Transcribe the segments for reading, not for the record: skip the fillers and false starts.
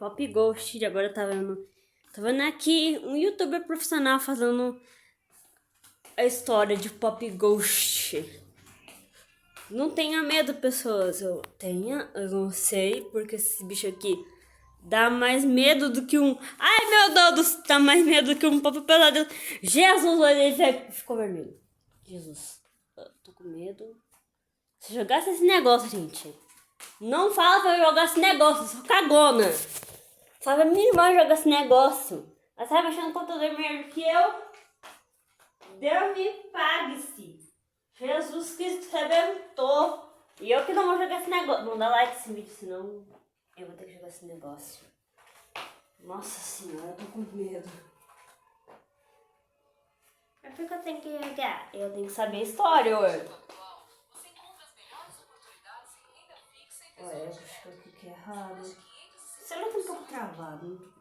Pop Ghost. Agora eu tô vendo aqui um youtuber profissional fazendo a história de Pop Ghost. Não tenha medo, pessoas. Eu não sei, porque esse bicho aqui dá mais medo do que um... Ai, meu Deus, dá mais medo do que um Pop Pesadelo. Jesus, ele ficou vermelho. Jesus, eu tô com medo. Se jogasse esse negócio, gente... Não fala pra eu jogar esse negócio, eu sou cagona. Fala pra minha irmã jogar esse negócio. Ela sai mexendo no computador melhor que eu. Deus me pague-se. Jesus Cristo rebentou. E eu que não vou jogar esse negócio. Não dá like nesse vídeo, senão eu vou ter que jogar esse negócio. Nossa senhora, eu tô com medo. Mas por que eu tenho que jogar? Eu tenho que saber a história, ué. Ué, acho que eu cliquei errado. Será que tá um pouco travado?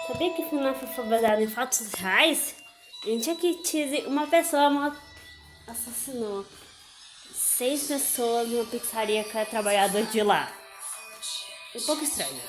Sabia que FNAF foi baseado em fatos reais? Gente, aqui uma pessoa assassinou 6 pessoas numa pizzaria que era trabalhadora de lá. Um pouco estranho.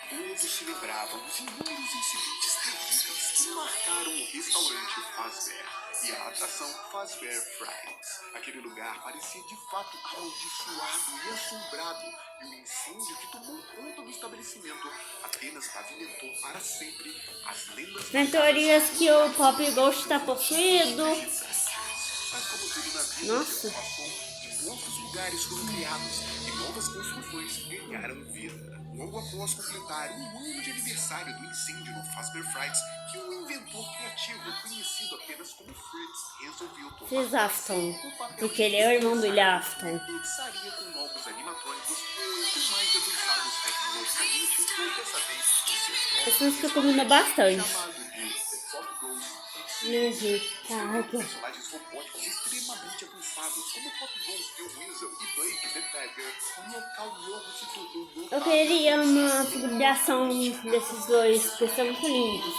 Todos se lembravam dos inúmeros incidentes terríveis que marcaram o restaurante Fazbear e a atração Fazbear Fridays. Aquele lugar parecia de fato amaldiçoado e assombrado, e o incêndio que tomou conta do estabelecimento apenas pavimentou para sempre as lendas. Tem teorias que o Pop Ghost está possuído. Mas como tudo na vida, nossa, de outros lugares foram criados e novas construções ganharam vida. Logo após completar um ano de aniversário do incêndio no Fazbear Fridays, que um inventor criativo conhecido apenas como Fritz resolveu Fritz tomar Afton, porque ele é o irmão do William Afton. Pizzaria com novos animatrônicos muito mais avançados tecnologicamente, mas dessa vez em seu próprio Esse música combina bastante. chamado de The Pop Ghost. Carga. Personagens robóticos extremamente avançados, como Pop Ghost, The Weasel e Blake the Bagger, um local novo se tornou notável. Eu queria uma figuração desses dois, porque são muito lindos.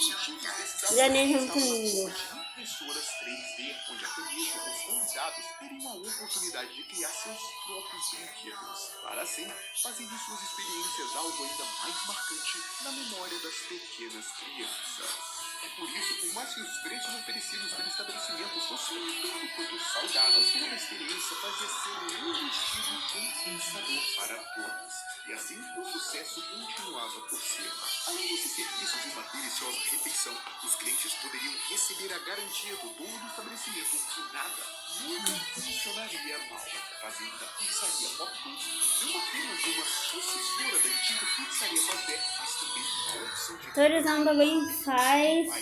Os anéis são muito lindos. Impressoras 3D, onde até mesmo os convidados teriam a oportunidade de criar seus próprios brinquedos, para assim fazer de suas experiências algo ainda mais marcante na memória das pequenas crianças. É por isso, por mais que os preços oferecidos pelo estabelecimento fossem tanto quanto salgados, toda a experiência fazia ser um destino compensador para todos. E assim, o sucesso continuava por cima. Além desses serviços e uma deliciosa refeição, os clientes poderiam receber a garantia do dono do estabelecimento que nada nunca funcionaria mal, fazendo da pizzaria Pop Ghost não apenas uma sucessora da antiga pizzaria Fazbear, mas também uma opção de... Autorizando também faz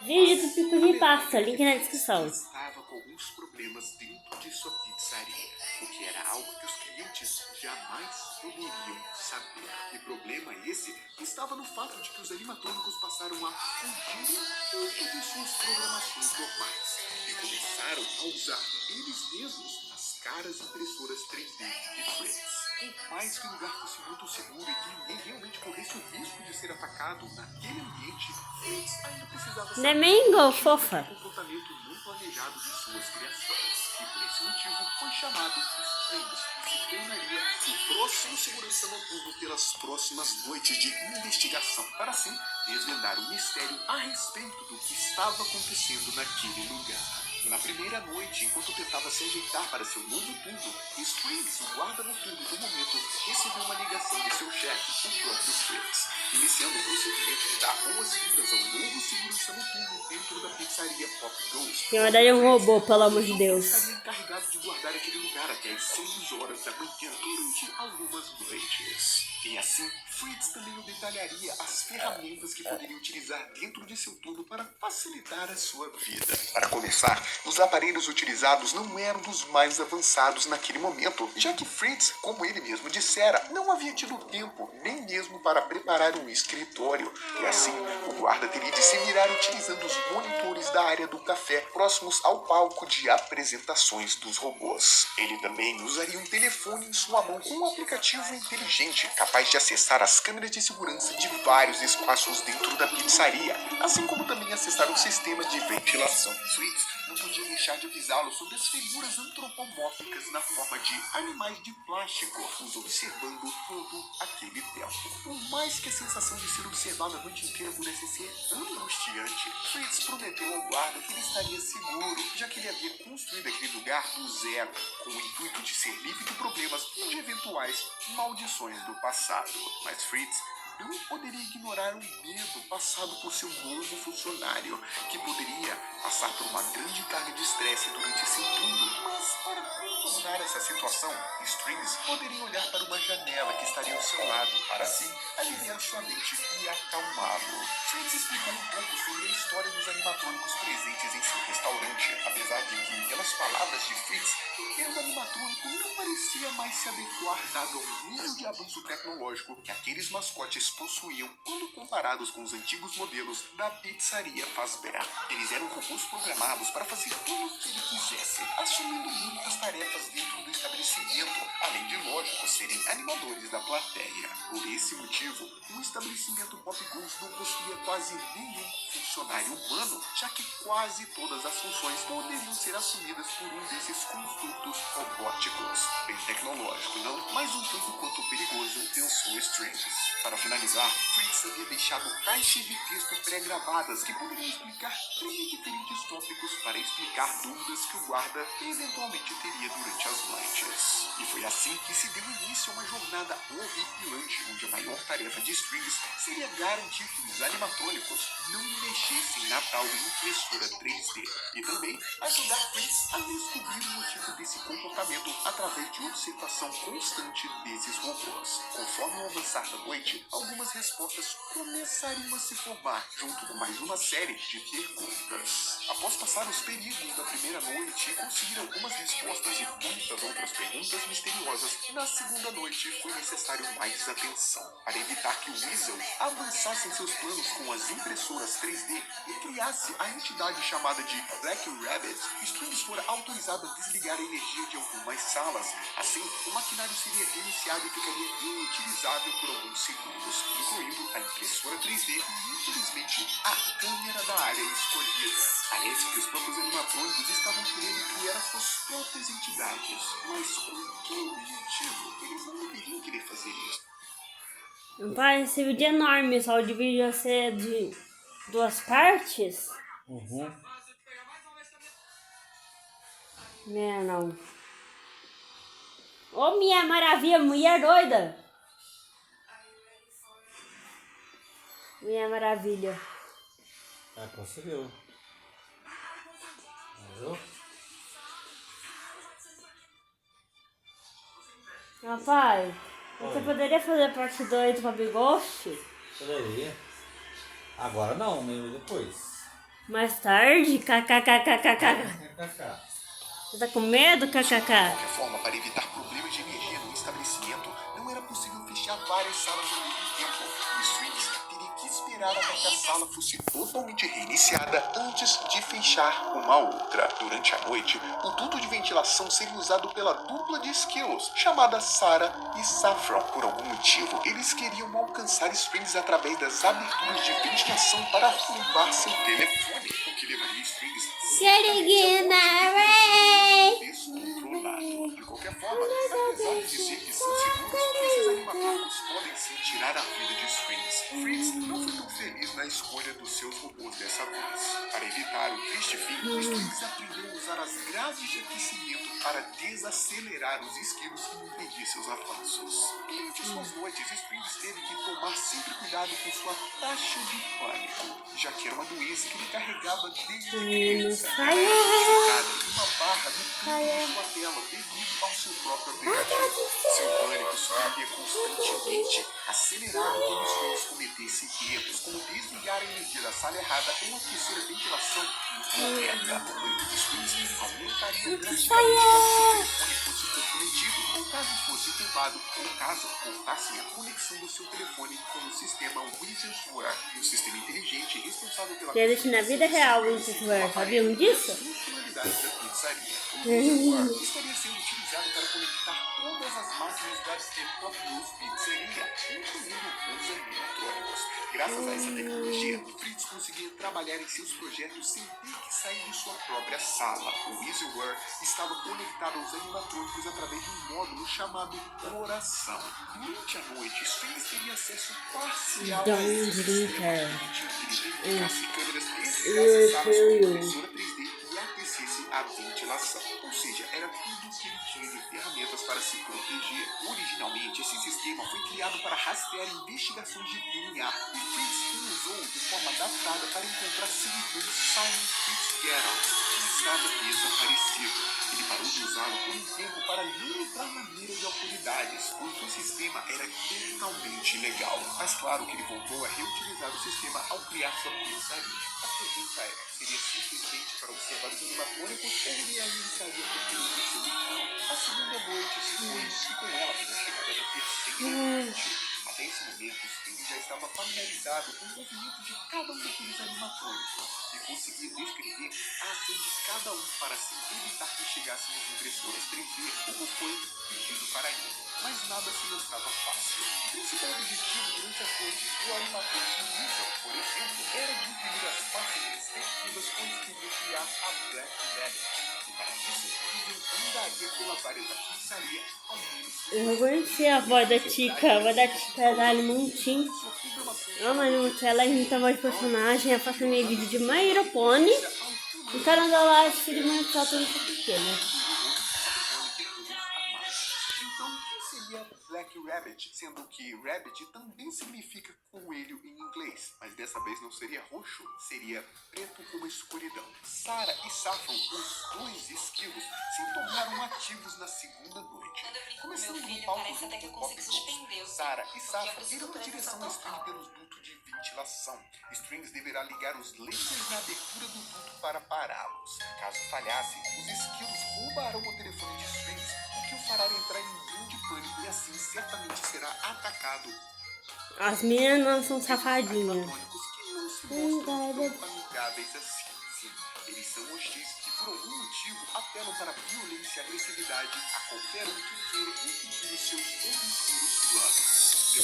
vídeo do pico de pasta, link na descrição. Estava com alguns problemas dentro de sua pizzaria, o que era algo que os clientes jamais poderiam saber. E problema esse estava no fato de que os animatrônicos passaram a fugir um pouco de suas programações normais e começaram a usar eles mesmos as caras impressoras 3D de Fritz. Por mais que o lugar fosse muito seguro e que ninguém realmente corresse o risco de ser atacado naquele ambiente, Fritz ainda precisava saber Domingo, fofa. o comportamento não planejado de suas criações. E por esse motivo foi chamado Strange e se tornaria o próximo segurança noturno pelas próximas noites de investigação, para assim desvendar o mistério a respeito do que estava acontecendo naquele lugar. Na primeira noite, enquanto tentava se ajeitar para seu novo turno, Springs, o guarda noturno do momento, recebeu uma ligação de seu chefe, o próprio Fritz, iniciando o procedimento de dar boas-vindas ao novo segurança noturno dentro da pizzaria Pop Ghost. Que na verdade é um robô, pelo amor de Deus. Estaria encarregado de guardar aquele lugar até as 6 horas da manhã durante algumas noites. E assim, Fritz também detalharia as ferramentas que poderia utilizar dentro de seu turno para facilitar a sua vida. Para começar, os aparelhos utilizados não eram dos mais avançados naquele momento, já que Fritz, como ele mesmo dissera, não havia tido tempo nem mesmo para preparar um escritório. E assim, o guarda teria de se virar utilizando os monitores da área do café próximos ao palco de apresentações dos robôs. Ele também usaria um telefone em sua mão com um aplicativo inteligente capaz de acessar as câmeras de segurança de vários espaços dentro da pizzaria, assim como também acessar o sistema de ventilação. Fritz não podia deixar de avisá-lo sobre as figuras antropomórficas na forma de animais de plástico, os observando todo aquele tempo. Por mais que a sensação de ser observado a noite inteira pudesse ser angustiante, Fritz prometeu ao guarda que ele estaria seguro, já que ele havia construído aquele lugar do zero, com o intuito de ser livre de problemas e de eventuais maldições do passado. Mas Fritz não poderia ignorar o medo passado por seu novo funcionário, que poderia passar por uma grande carga de estresse durante seu turno. Mas para contornar essa situação, Strings poderia olhar para uma janela que estaria ao seu lado, para assim aliviar sua mente e acalmá-lo. Strings explicou um pouco sobre a história dos animatrônicos presentes em seu restaurante, apesar de que, pelas palavras de Fritz, o termo animatrônico não parecia mais se adequar dado ao nível de avanço tecnológico que aqueles mascotes possuíam quando comparados com os antigos modelos da pizzaria Fazbear. Eles eram robôs programados para fazer tudo o que ele quisesse, assumindo muitas tarefas dentro do estabelecimento, além de, lógico, serem animadores da plateia. Por esse motivo, o estabelecimento Pop Ghost não possuía quase nenhum funcionário humano, já que quase todas as funções poderiam ser assumidas por um desses construtos robóticos. Bem tecnológico, não? Mas um tanto quanto perigoso, pensou Strings. Para finalizar, Fritz havia deixado caixas de texto pré-gravadas que poderiam explicar 3 diferentes tópicos para explicar dúvidas que o guarda eventualmente teria durante as noites. E foi assim que se deu início a uma jornada horripilante, onde a maior tarefa de Strings seria garantir que os animatrônicos não mexessem na tal impressora 3D e também ajudar Fritz a descobrir o motivo desse comportamento através de observação constante desses robôs. Conforme o avançar da noite, algumas respostas começariam a se formar, junto com mais uma série de perguntas. Após passar os perigos da primeira noite e conseguir algumas respostas e muitas outras perguntas misteriosas, na segunda noite foi necessário mais atenção, para evitar que o Weasel avançasse em seus planos com as impressoras 3D e criasse a entidade chamada de Black Rabbit. Strings fora autorizado a desligar a energia de algumas salas, assim o maquinário seria reiniciado e ficaria inutilizável por alguns segundos, incluindo a impressora 3D e, infelizmente, a câmera da área escolhida. Parece que os próprios animatrônicos estavam querendo criar as suas próprias entidades, mas com que objetivo? Eles não deveriam querer fazer isso. Pai, esse vídeo é enorme, só o vídeo ia ser de 2 partes? Não. Ô, minha maravilha, mulher doida! Minha maravilha. Conseguiu. Viu? Rapaz, você poderia fazer parte 2 do Pop Ghost? Poderia. Agora não, meio depois. Mais tarde? KKKKKK. Você tá com medo, De KKK? qualquer forma, para evitar problemas de energia no estabelecimento, não era possível fechar várias salas ao mesmo tempo. O Strings teria que esperar até que a sala fosse totalmente reiniciada antes de fechar uma outra. Durante a noite, o duto de ventilação seria usado pela dupla de Skills, chamada Sarah e Saffron. Por algum motivo, eles queriam alcançar Strings através das aberturas de ventilação para arrombar seu telefone, o que levaria Strings descontrolado. De qualquer forma, apesar de dizer que são seguros, esses animatrônicos podem sim tirar a vida de Strings. Fritz não foi tão feliz na escolha dos seus robôs dessa vez. Para evitar o triste fim, Strings aprendeu a usar as grades de aquecimento para desacelerar os esquilos e impedir seus avanços. Durante suas noites, Strings teve que tomar sempre cuidado com sua taxa de pânico, já que era uma doença que ele carregava desde criança. Ela era identificada em uma barra no canto de sua tela devido ao seu próprio aplicativo. Seu pânico subia constantemente, acelerado quando Strings cometesse erros, como desligar a energia da sala errada ou aquecer a ventilação incorreta. O pânico de Strings aumentaria drasticamente quando seu telefone fosse comprometido ou caso fosse roubado ou caso cortassem a conexão do seu telefone com o sistema Wizardware, um sistema inteligente responsável pela Já existe na vida real o Wizardware, sabiam disso? funcionalidades da pizzaria. O Wizardware estaria sendo utilizado para conectar todas as máquinas da The Pop News Pizzeria, incluindo os animatrônicos. Graças a essa tecnologia, o Fritz conseguia trabalhar em seus projetos sem ter que sair de sua própria sala. O Wizardware estava conectado aos animatrônicos através de um módulo chamado Coração. Durante a noite, Strings teria acesso parcial a esse sistema, permitindo que ele verificasse câmeras desligadas à impressora 3D e aquecesse a ventilação. Ou seja, era tudo o que ele tinha de ferramentas para se proteger. Originalmente, esse sistema foi criado para rastrear investigações de DNA e Fritz o usou de forma adaptada para encontrar seu irmão Simon Fitzgerald, que estava desaparecido. Ele parou de usá-lo por um tempo para não entrar na mira de autoridades, pois o sistema era totalmente ilegal. Mas claro que ele voltou a reutilizar o sistema ao criar sua pizzaria. A pergunta é, seria suficiente para observar os animatrônicos ou ele ainda estaria procurando seu irmão? A segunda noite se foi e com ela veio a chegada da terceira noite. Até esse momento, Sting já estava familiarizado com o movimento de cada um daqueles animatrônicos e conseguia descrever a ação de cada um para assim evitar que chegassem as impressoras 3D como foi pedido para ele. Mas nada se mostrava fácil. O principal objetivo durante as noites do animatrônico Weasel, por exemplo, era de imprimir as partes respectivas quando queria criar a Black Rabbit. E para isso, Weasel andaria pelas áreas da pizzaria ao menos. Eu não conheci a voz da Tica. A voz da Tica é da Alimontim. Amo a Alimontim. Ela imita a voz de personagem. Ela faz também vídeo de My Little Pony. O canal dela é de Minecraft, não sei porquê, né? Então, o que seria Black Rabbit? Sendo que Rabbit também significa coelho em inglês. Mas dessa vez não seria roxo, seria preto como escuridão. Sarah e Saffron, os dois esquilos, se tornaram ativos na segunda noite. Começando no palco junto com Pop Ghost, Sarah e Saffron irão em direção a String pelos dutos de ventilação. Strings deverá ligar os lasers na abertura do duto para pará-los. Caso falhasse, os esquilos roubarão o telefone de Strings, o que o fará entrar em um grande pânico e assim certamente será atacado. As meninas são safadinhas. Animatrônicos que não se mostram tão amigáveis assim. Sim, eles são hostis e por algum motivo apelam para violência e agressividade a qualquer um que queira impedir os seus obscuros planos.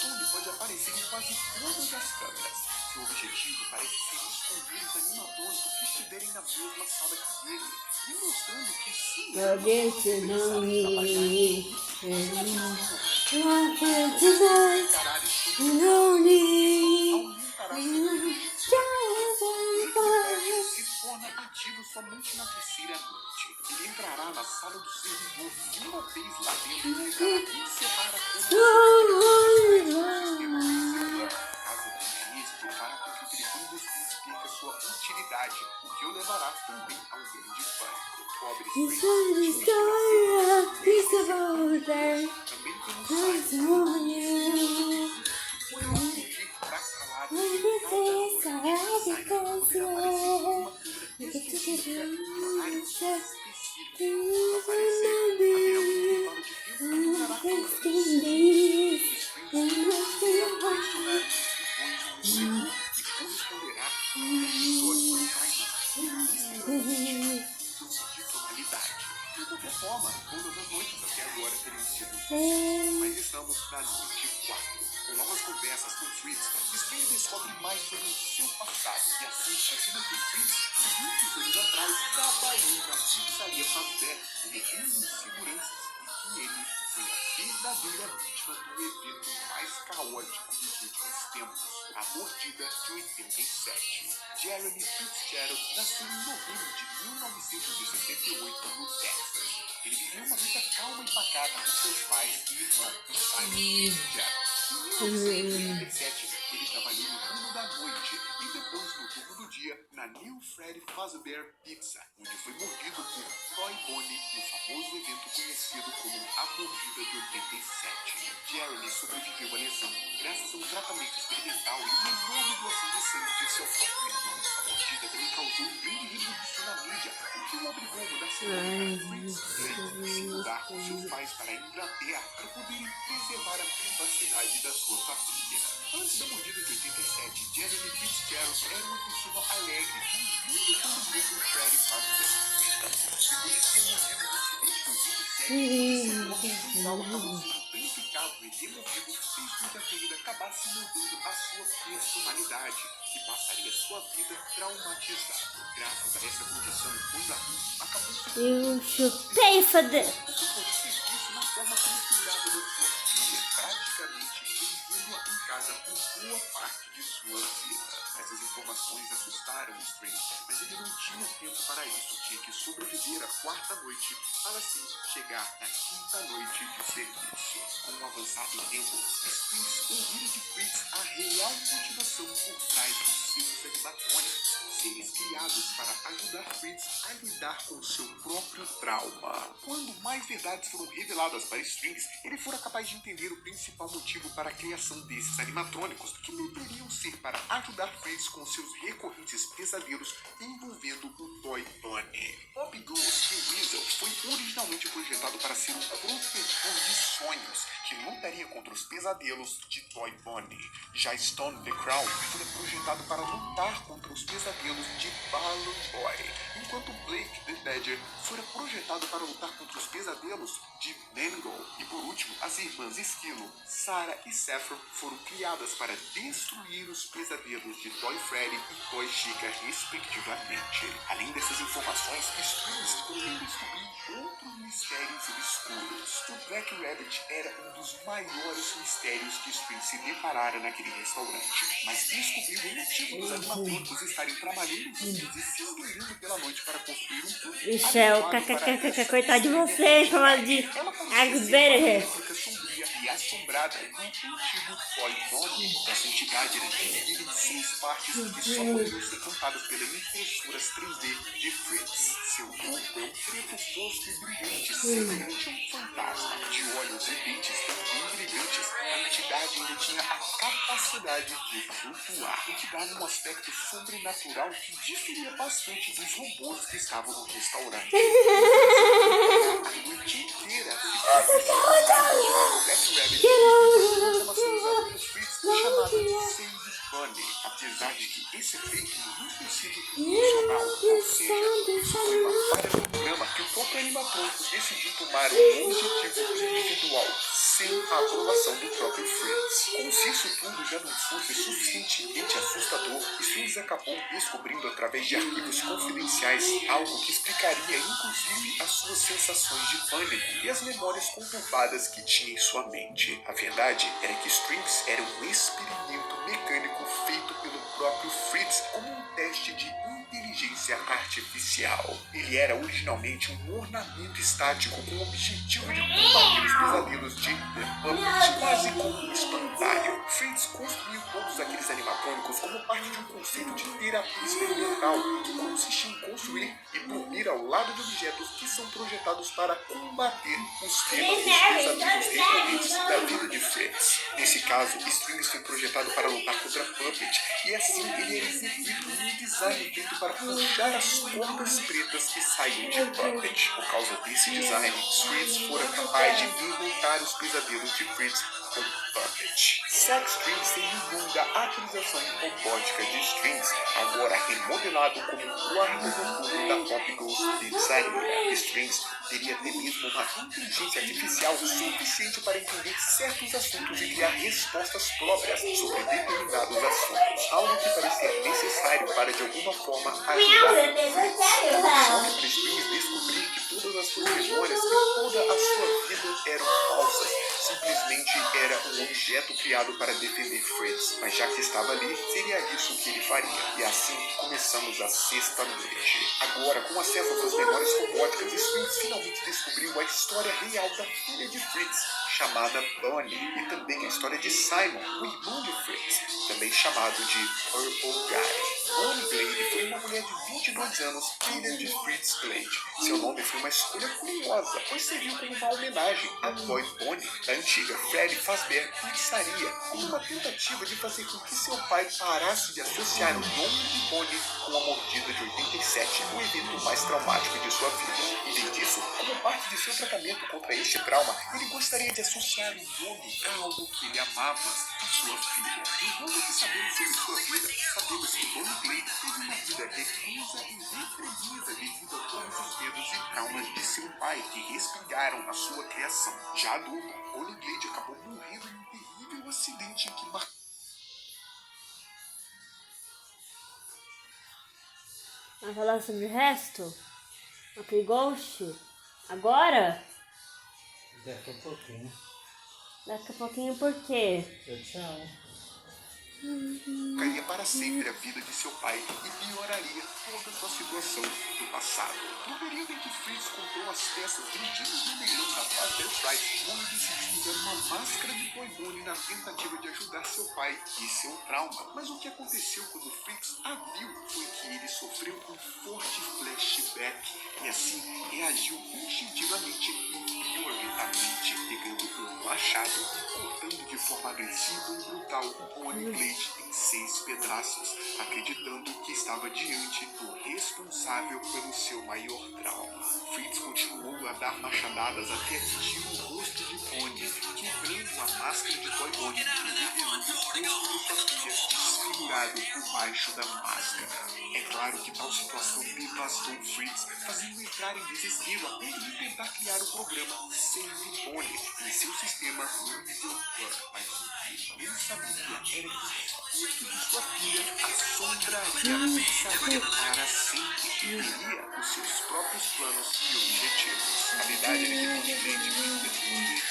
Stone pode aparecer em quase todas as câmeras. Seu objetivo parece ser esconder os animatrônicos que estiverem na mesma sala que ele, demonstrando que sim, se torna ativo somente na terceira noite. Ele entrará na sala do servidor e uma vez lá dentro tentará encerrar a sistema. Caso tenha êxito, fará com que o telefone dos Pins perca sua utilidade, o que o levará também a um grande pânico. Pobre Spring, também temos foi um fugir para calar de qualquer forma, todas as noites até agora teriam sido mas estamos na noite 4. Com novas conversas com Fritz, Spring descobre mais sobre o seu passado e assim confirma que Fritz, há muitos anos atrás, trabalhou na pizzaria Fazbear como um dos seguranças e que ele foi a verdadeira vítima do evento mais caótico dos últimos tempos, a mordida de 87. Jeremy Fitzgerald nasceu em novembro de 1968 no Texas. Ele viveu uma vida calma e pacata com seus pais e irmão, Simon Fitzgerald. Em 1987, ele trabalhou no turno da noite e depois no turno do dia na New Freddy Fazbear Pizza, onde foi mordido por Troy Bonnie no famoso evento conhecido como a mordida de 87. Jeremy sobreviveu à lesão graças a um tratamento experimental e uma enorme doação de sangue de seu próprio irmão. A mordida também causou um grande rebuliço na mídia, o que o obrigou a mudar seu nome para Fritz Blade, demais para Inglaterra para poderem preservar a privacidade da sua família. Antes da mordida de 87, Jeremy Fitzgerald era uma pessoa alegre e muito quando o grupo Freddy Fazbear. Depois de ter morrido no acidente de 87, seu acabou sendo danificado e removido, fez com que a ferida acabasse mudando a sua personalidade e passaria sua vida traumatizada. Graças a essa condição, o Davi acabou sendo Eu chutei, Fadê. o que pode ser visto na forma como cuidava da sua filha, praticamente vivendo em casa por boa parte de sua vida. Essas informações assustaram Strange, mas ele não tinha tempo para isso. Tinha que sobreviver à quarta noite para assim chegar na quinta noite de serviço. Com o avançar do tempo, Strange ouviu de Fritz a real motivação por trás dos seus animatrônicos, seres criados para ajudar Fritz a lidar com seu próprio trauma. Quando mais verdades foram reveladas para Strings, ele fora capaz de entender o principal motivo para a criação desses animatrônicos, que deveriam ser para ajudar Fritz com seus recorrentes pesadelos envolvendo o Toy Bunny. Pop Ghost de Weasel foi originalmente projetado para ser um protetor de sonhos, que lutaria contra os pesadelos de Toy Bunny. Já Stone the Crown foi projetado para lutar contra os pesadelos de Balloon Boy, enquanto Blake the Badger foi projetado para lutar contra os pesadelos de Mangle. E por último, as irmãs Esquilo, Sarah e Saffron foram criadas para destruir os pesadelos de Toy Freddy e Toy Chica, respectivamente. Além dessas informações, Strings também descobriu outros mistérios obscuros. O Black Rabbit era um dos maiores mistérios que Strings se deparara naquele restaurante, mas descobriu o motivo dos animatrônicos estarem trabalhando juntos e se esgueirando pela noite para construir um clube. Michel, coitado de você, chamado de Agberger. Sombria e assombrada do antigo Toy Bunny. Essa entidade era dividida em 6 partes que só poderiam ser contadas pelas impressoras 3D de Fritz. Seu corpo é um preto fosco e brilhante, semelhante a um fantasma. De olhos e dentes também brilhantes, a entidade ainda tinha a capacidade de flutuar, o que dava um aspecto sobrenatural que diferia bastante dos robôs que estavam no restaurante. A noite inteira, Black Rabbit uma usada pelos Fritz chamada de Save Bunny, apesar de que esse efeito não foi sido intencional, ou seja, isso foi uma falha no programa que o próprio animatrônico decidiu tomar um objetivo individual, sem a aprovação do próprio Fritz. Como se isso tudo já não fosse suficientemente assustador, Strings acabou descobrindo através de arquivos confidenciais algo que explicaria inclusive as suas sensações de pânico e as memórias conturbadas que tinha em sua mente. A verdade era que Strings era um experimento mecânico feito pelo próprio Fritz como um teste de inteligência artificial. Ele era originalmente um ornamento estático com o objetivo de combater os pesadelos de The Puppet, quase como um espantalho. Fritz construiu todos aqueles animatrônicos como parte de um conceito de terapia experimental que consistia em construir e dormir ao lado de objetos que são projetados para combater os temas dos pesadelos recorrentes da vida de Fritz. Nesse caso, Strings foi projetado para lutar contra Puppet e assim ele era exibido em um design feito para puxar as cordas pretas que saíam de Puppet. Por causa desse design, Strings fora capaz de derrotar os pesadelos de Fritz com Puppet. Zack Strings se ligou da atualização robótica de Strings, agora remodelado como o quarto noturno da Pop Ghost Designer. Strings teria até mesmo uma inteligência artificial suficiente para entender certos assuntos e criar respostas próprias sobre determinados assuntos, algo que parecia necessário para de alguma forma ajudar Fritz. Para Strings descobrir que todas as suas memórias e toda a sua vida eram falsas, simplesmente era um objeto criado para defender Fritz, mas já que estava ali, seria isso que ele faria. E assim começamos a sexta noite. Agora, com acesso às suas memórias robóticas, Strings finalmente descobriu a história real da filha de Fritz, chamada Bunny, e também a história de Simon, o irmão de Fritz, também chamado de Purple Guy. Bonnie Glade foi uma mulher de 22 anos, filha de Fritz Glade. Seu nome foi uma escolha curiosa, pois serviu como uma homenagem a Toy Bonnie, da antiga Freddy Fazbear Pizzaria, como uma tentativa de fazer com que seu pai parasse de associar o nome de Bonnie com a mordida de 87, o evento mais traumático de sua vida. Além disso, como parte de seu tratamento contra este trauma, ele gostaria de associar o nome a algo que ele amava, a sua filha. Então, o que sabemos sobre sua vida? Sabemos que Bonnie Glade teve uma vida reclusa e reprimida devido a todos os medos e traumas de seu pai que respingaram na sua criação. Já adulta, Bonnie Glade acabou morrendo em um terrível acidente que marcou. Vai falar sobre o resto? Papi Ghost? Agora? Daqui a pouquinho. Daqui a pouquinho por quê? Tchau. Ficaria para sempre a vida de seu pai e pioraria toda a sua situação do passado. No período em que Fritz comprou as peças vendidas no leilão da Fazbear Fright, Bonnie decidiu usar uma máscara de Toy Bonnie na tentativa de ajudar seu pai e seu trauma. Mas o que aconteceu quando Fritz a viu foi que ele sofreu um forte flashback e assim reagiu instintivamente e violentamente, pegando um machado, cortando de forma agressiva e brutal Bonnie Glade em 6 pedaços, acreditando que estava diante do responsável pelo seu maior trauma. Fritz continuou a dar machadadas até atingir o rosto de Bonnie, quebrando a máscara de Toy Bonnie e revelando o rosto de sua filha desfigurado por baixo da máscara. É claro que tal situação devastou Fritz, fazendo entrar em desespero a ponto de tentar criar o programa Save Bonnie em seu sistema Windows. Mas o que ele sabia era que o espírito de sua filha assombraria pensaria para sempre e teria os seus próprios planos e objetivos. A verdade era que Bonnie Glade queria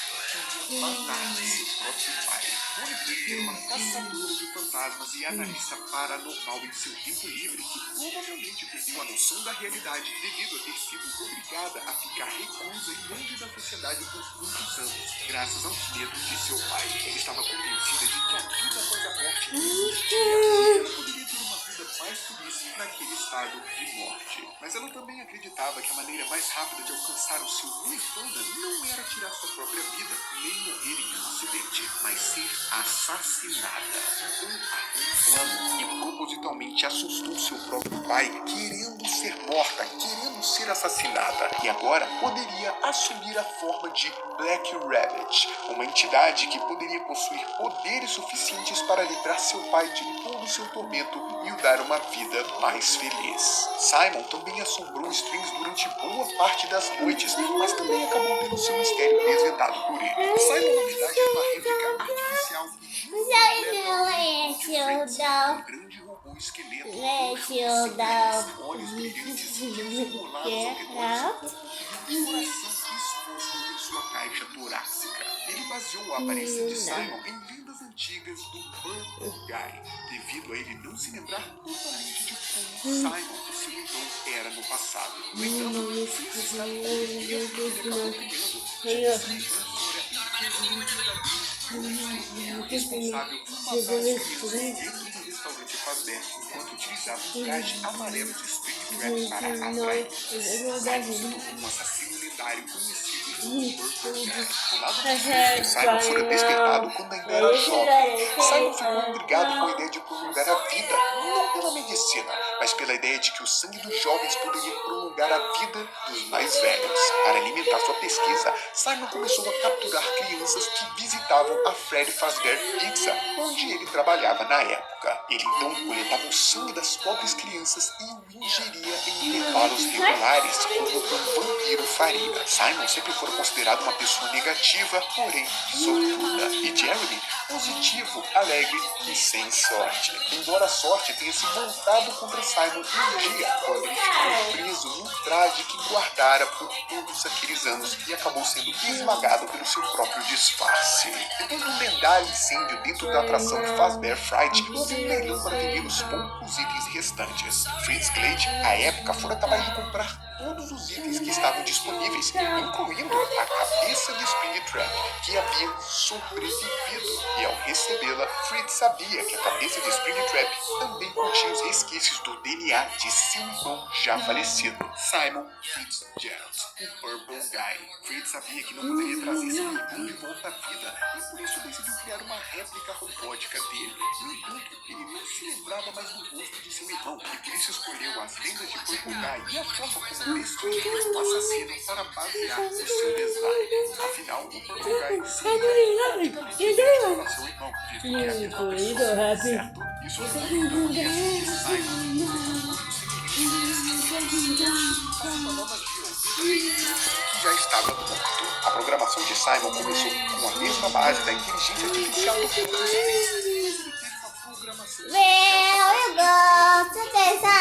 matar seu próprio pai. Bonnie Glade era uma caçadora de fantasmas e analista paranormal em seu tempo livre que provavelmente perdeu a noção da realidade devido a ter sido obrigada a ficar reclusa e longe da sociedade por muitos anos, graças aos medos de seu pai. Ela estava convencida de que a vida após a morte não existia e ela poderia ter uma vida mais feliz naquele estado de morte. Mas ela também acreditava que a maneira mais rápida de alcançar o seu nirvana não era tirar sua própria vida, nem morrer em um acidente, mas ser assassinada. Então, um plano que propositalmente assustou seu próprio pai, querendo ser morta, querendo ser assassinada, e agora poderia assumir a forma de Black Rabbit, uma entidade que poderia possuir poderes suficientes para livrar seu pai de todo o seu tormento e o dar uma vida mais feliz. Simon também assombrou Strings durante boa parte das noites, mas também acabou tendo seu mistério desvendado por ele. Simon, na verdade, era uma réplica artificial um grande robô esqueleto com olhos brilhantes simulados ao redor do seu corpo e um coração exposto em sua caixa torácica. Ele baseou a aparência de Simon em lendas antigas do Purple Guy, devido a ele não se lembrar totalmente de como Simon, o seu irmão, era no passado. No entanto, Fritz está convencido que ele acabou criando, já que sua infância era responsável por matar as crianças dentro do restaurante Fazbear, enquanto utilizava um traje amarelo de Springtrap para atrair. Simon se tornou um assassino lendário conhecido como Purple Guy. O lado de Simon foi despertado quando ainda era jovem. Simon ficou intrigado com a ideia de prolongar a vida, não pela medicina, mas pela ideia de que o sangue dos jovens poderia prolongar a vida dos mais velhos. Para alimentar sua pesquisa, Simon começou a capturar crianças que visitavam a Freddy Fazbear Pizza, onde ele trabalhava na época. Ele então coletava o sangue das pobres crianças e o ingeria em intervalos regulares, como um vampiro faria. Simon sempre foi considerado uma pessoa negativa, porém sortuda, e Jeremy positivo, alegre e sem sorte. Embora a sorte tenha se voltado contra Simon um dia, quando ele ficou preso num traje que guardara por todos aqueles anos e acabou sendo esmagado pelo seu próprio disfarce. Depois de um lendário incêndio dentro da atração Fazbear Fright, houve um leilão para vender os poucos itens restantes. Fritz Glade, à época, fora capaz de comprar todos os itens que estavam disponíveis, incluindo a cabeça de Springtrap, que havia sobrevivido. E ao recebê-la, Fritz sabia que a cabeça de Springtrap também continha os resquícios do DNA de seu irmão já falecido, Simon Fitzgerald, o Purple Guy. Fritz sabia que não poderia trazer seu irmão de volta à vida e por isso decidiu criar uma réplica robótica dele. No entanto, ele não se lembrava mais do rosto de seu irmão e por isso escolheu as lendas de Purple Guy e a forma como destruir o assassino para basear o seu design. Afinal, o Purple Guy seria para seu irmão, visto que havia uma pessoa, certo? Isso foi uma de Simon. Já estava pronto. A programação de Simon começou com a mesma base da inteligência artificial do Eu gosto dessa.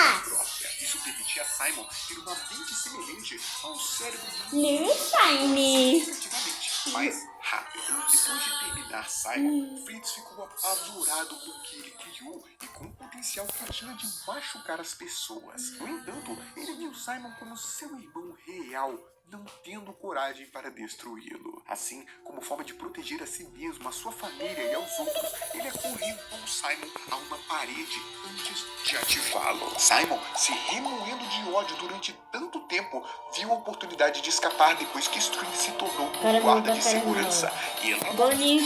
Isso permitia a Simon ter uma mente semelhante ao cérebro de Little Shiny. efetivamente mais rápido. Depois de terminar Simon, Fritz ficou apavorado com o que ele criou e com o potencial que tinha de machucar as pessoas. No entanto, ele viu Simon como seu irmão real, não tendo coragem para destruí-lo. Assim, como forma de proteger a si mesmo, a sua família e aos outros, ele acorrentou Simon a uma parede antes de ativá-lo. Simon, se remoendo de ódio durante tanto tempo, viu a oportunidade de escapar depois que String se tornou um guarda de segurança e ela Bonnie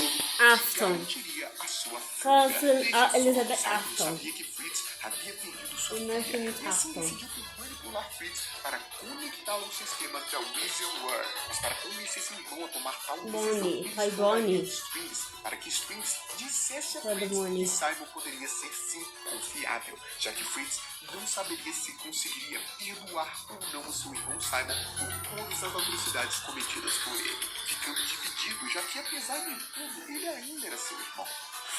Afton. garantiria a sua Fala fuga. Desde o Elizabeth Simon Afton. sabia que Fritz havia perdido sua Não é filha Elizabeth e assim Afton. decidiu manipular Fritz para conectá-lo ao sistema da Weaselware. Mas para convencer seu irmão a tomar tal Bonnie, decisão, foi ele Bonnie. Strings para que Strings dissesse a Foi Fritz Bonnie. que Simon poderia ser sim confiável, já que Fritz não saberia se conseguiria perdoar ou não o seu irmão Simon por todas as atrocidades cometidas por ele, ficando dividido, já que apesar de tudo, ele ainda era seu irmão.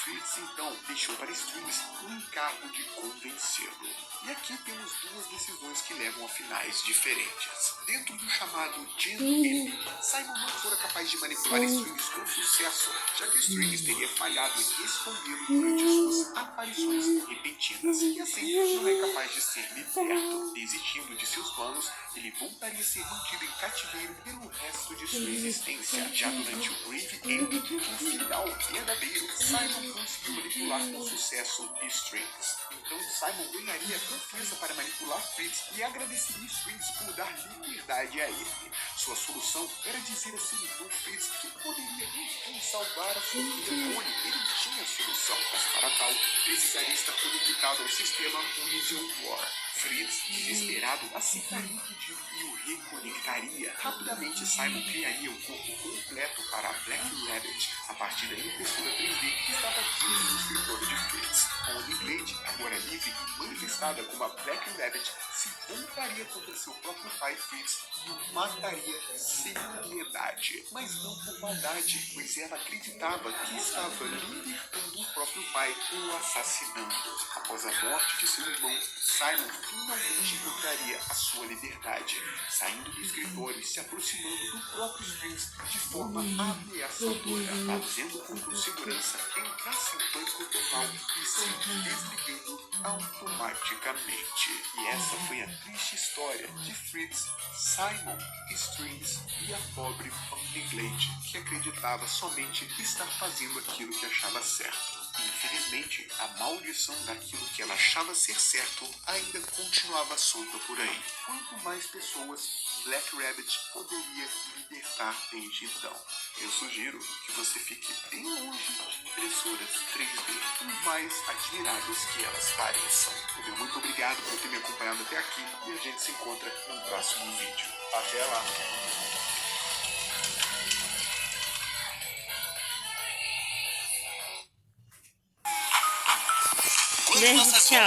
Fritz então deixou para Strings o encargo de convencê-lo. E aqui temos duas decisões que levam a finais diferentes. Dentro do chamado Gen M, Simon não fora capaz de manipular Strings com sucesso, já que Strings teria falhado em respondê-lo durante suas aparições repentidas. E assim, não é capaz de ser liberto. Desistindo de seus planos, ele voltaria a ser mantido em cativeiro pelo resto de sua existência. Já durante o Grave End, o final verdadeiro, Simon conseguiu manipular com sucesso Strings. Então Simon ganharia confiança para manipular Fritz e agradeceria Strings por dar liberdade a ele. Sua solução era dizer a seu irmão Fritz que poderia enfim salvar a sua filha Bonnie. Ele tinha a solução, mas para tal, precisaria estar conectado ao sistema Weaselware. Fritz, desesperado, aceitaria o pedido e o reconectaria. Rapidamente, Simon criaria um corpo completo para a Black Rabbit a partir da impressora 3D que estava dentro do escritório de Fritz. Bonnie Blade, agora livre e manifestada como a Black Rabbit, se voltaria contra seu próprio pai Fritz e o mataria sem piedade. Mas não por maldade, pois ela acreditava que estava libertando o próprio pai ou o assassinando. Após a morte de seu irmão, Simon finalmente encontraria a sua liberdade, saindo do escritório e se aproximando do próprio Strings de forma ameaçadora, fazendo com que o segurança entrasse em pânico total e se desligando automaticamente. E essa foi a triste história de Fritz, Simon, Strings e a pobre Bonnie Blade, que acreditava somente estar fazendo aquilo que achava certo. Infelizmente, a maldição daquilo que ela achava ser certo ainda continuava solta por aí. Quanto mais pessoas Black Rabbit poderia libertar desde então. Eu sugiro que você fique bem longe de impressoras 3D, por mais admiráveis que elas pareçam. Meu muito obrigado por ter me acompanhado até aqui e a gente se encontra no próximo vídeo. Até lá! Beijo, tchau.